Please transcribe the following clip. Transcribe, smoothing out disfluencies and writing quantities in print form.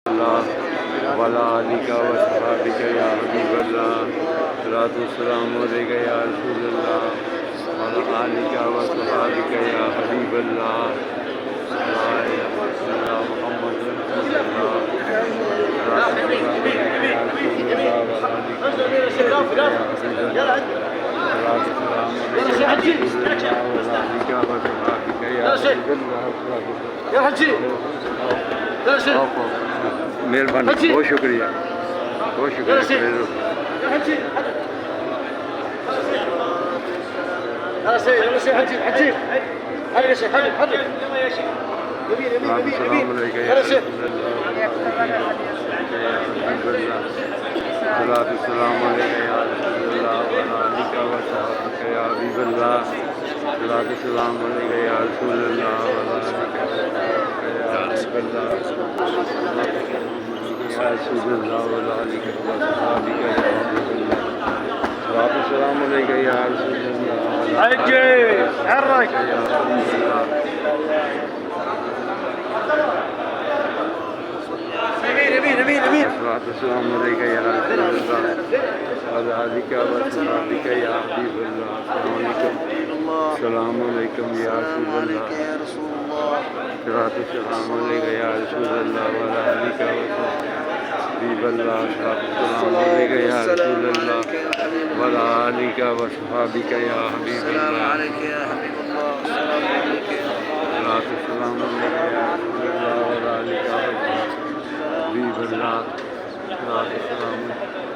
वाला आलिका व सहाबिका या हबीबल्लाह सलातुस्सलाम अलैका या रसूलल्लाह वाला आलिका व सहाबिका या हबीबल्लाह ला इलाहा इल्लल्लाह मुहम्मदुर रसूलुल्लाह मेहरबानी, बहुत शुक्रिया, बहुत शुक्रिया।